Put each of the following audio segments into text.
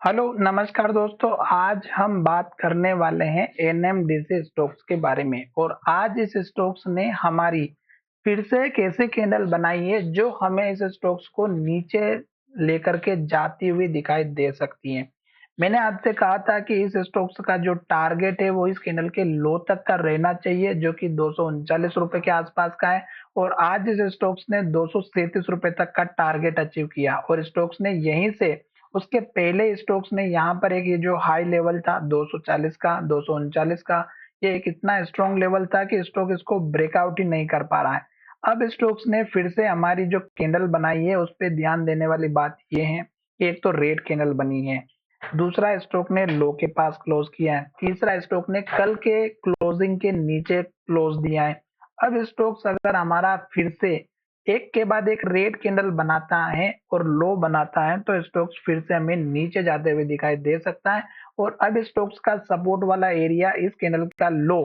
Hello नमस्कार दोस्तों। आज हम बात करने वाले हैं एनएमडीसी स्टॉक्स के बारे में और आज इस स्टॉक्स ने हमारी फिर से एक ऐसी कैंडल बनाई है जो हमें इस स्टॉक्स को नीचे लेकर के जाती हुई दिखाई दे सकती है। मैंने आपसे कहा था कि इस स्टॉक्स का जो टारगेट है वो इस कैंडल के लो तक का रहना चाहिए जो कि 239 रुपए के आसपास का है और आज इस स्टॉक्स ने 237 रुपए तक का टारगेट अचीव किया और स्टॉक्स ने यहीं से उसके पहले स्टॉक्स ने यहाँ पर एक ये जो हाई लेवल था 240 का 239 का, ये एक इतना स्ट्रॉन्ग लेवल था कि स्टॉक इसको ब्रेकआउट ही नहीं कर पा रहा है। अब स्टॉक्स ने फिर से हमारी जो कैंडल बनाई है उस पर ध्यान देने वाली बात ये है कि एक तो रेड कैंडल बनी है, दूसरा स्टॉक ने लो के पास क्लोज किया है, तीसरा स्टॉक ने कल के क्लोजिंग के नीचे क्लोज दिया है। अब स्टॉक्स अगर हमारा फिर से एक के बाद एक रेड कैंडल बनाता है और लो बनाता है तो स्टॉक्स फिर से हमें नीचे जाते हुए दिखाई दे सकता है और अब स्टॉक्स का सपोर्ट वाला एरिया इस कैंडल का लो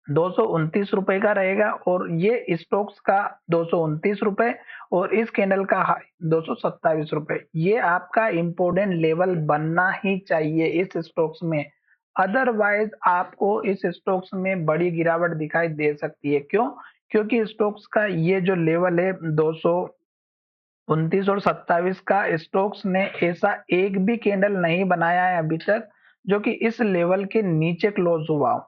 229 रुपए का रहेगा और ये स्टॉक्स का 229 रुपए और इस कैंडल का हाई 227 रुपए। ये आपका इंपॉर्टेंट लेवल बनना ही चाहिए इस स्टॉक्स में, अदरवाइज आपको इस स्टॉक्स में बड़ी गिरावट दिखाई दे सकती है। क्यों? क्योंकि स्टॉक्स का ये जो लेवल है 229 और 27 का, स्टॉक्स ने ऐसा एक भी कैंडल नहीं बनाया है अभी तक जो कि इस लेवल के नीचे क्लोज हुआ हो।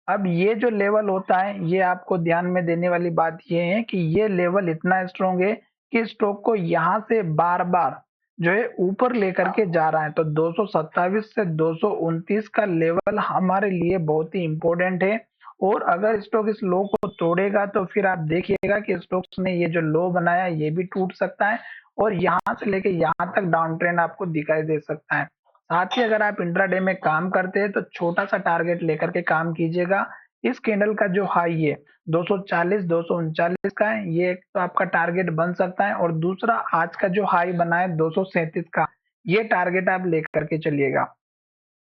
अब ये जो लेवल होता है ये आपको ध्यान में देने वाली बात ये है कि ये लेवल इतना स्ट्रॉन्ग है कि स्टॉक को यहाँ से बार बार जो है ऊपर लेकर के जा रहा है। तो 227 से 229 का लेवल हमारे लिए बहुत ही इंपॉर्टेंट है और अगर स्टॉक इस लो को तोड़ेगा तो फिर आप देखिएगा कि स्टॉक्स ने ये जो लो बनाया ये भी टूट सकता है और यहाँ से लेके यहाँ तक डाउन ट्रेंड आपको दिखाई दे सकता है। साथ ही अगर आप इंट्राडे में काम करते हैं तो छोटा सा टारगेट लेकर के काम कीजिएगा। इस कैंडल का जो हाई है 240 239 का है, ये एक तो आपका टारगेट बन सकता है और दूसरा आज का जो हाई बना है 237 का, ये टारगेट आप लेकर के चलिएगा।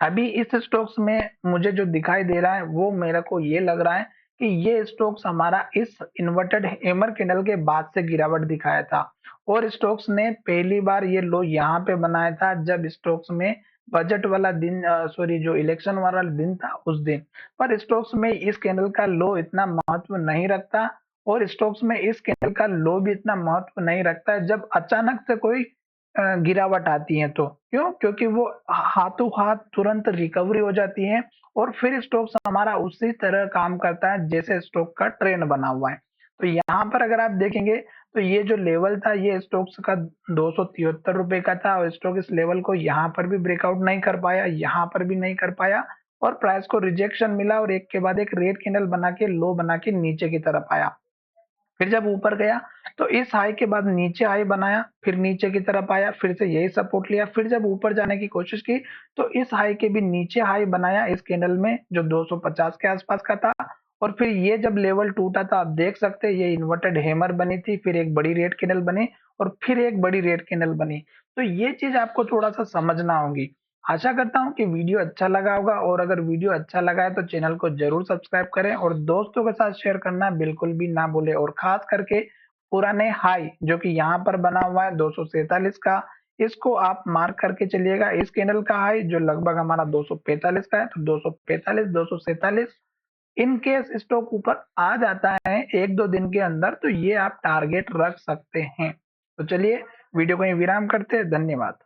अभी इस स्टॉक्स में मुझे जो दिखाई दे रहा है वो मेरे को ये लग रहा है कि ये स्टॉक्स हमारा इस इन्वर्टेड हैमर कैंडल के बाद से गिरावट दिखाया था और स्टॉक्स ने पहली बार ये लो यहाँ पे बनाया था जब स्टॉक्स में बजट वाला दिन, सॉरी, जो इलेक्शन वाला दिन था उस दिन। पर स्टॉक्स में इस कैंडल का लो इतना महत्व नहीं रखता और स्टॉक्स में इस कैंडल का लो भी इतना महत्व नहीं रखता है जब अचानक से कोई गिरावट आती है तो। क्यों? क्योंकि वो हाथों हाथ तुरंत रिकवरी हो जाती है और फिर स्टॉक्स हमारा उसी तरह काम करता है जैसे स्टॉक का ट्रेंड बना हुआ है। तो यहाँ पर अगर आप देखेंगे तो ये जो लेवल था ये स्टॉक्स का 273 रुपए का था और स्टॉक इस लेवल को यहाँ पर भी ब्रेकआउट नहीं कर पाया, यहाँ पर भी नहीं कर पाया और प्राइस को रिजेक्शन मिला और एक के बाद एक रेड कैंडल बना के लो बना के नीचे की तरफ आया। फिर जब ऊपर गया तो इस हाई के बाद नीचे हाई बनाया, फिर नीचे की तरफ आया, फिर से यही सपोर्ट लिया, फिर जब ऊपर जाने की कोशिश की तो इस हाई के भी नीचे हाई बनाया इस कैंडल में जो 250 के आसपास का था और फिर ये जब लेवल टूटा था आप देख सकते हैं ये इन्वर्टेड हैमर बनी थी, फिर एक बड़ी रेड कैंडल बनी और फिर एक बड़ी रेड कैंडल बनी। तो ये चीज आपको थोड़ा सा समझना होगी। आशा करता हूँ कि वीडियो अच्छा लगा होगा और अगर वीडियो अच्छा लगा है तो चैनल को जरूर सब्सक्राइब करें और दोस्तों के साथ शेयर करना बिल्कुल भी ना भूलें और खास करके पुराने हाई जो कि यहाँ पर बना हुआ है 247 का, इसको आप मार्क करके चलिएगा। इस कैंडल का हाई जो लगभग हमारा 245 का है तो 245 247, इन केस स्टॉक ऊपर आ जाता है एक दो दिन के अंदर तो ये आप टारगेट रख सकते हैं। तो चलिए वीडियो को यहीं विराम करते हैं। धन्यवाद।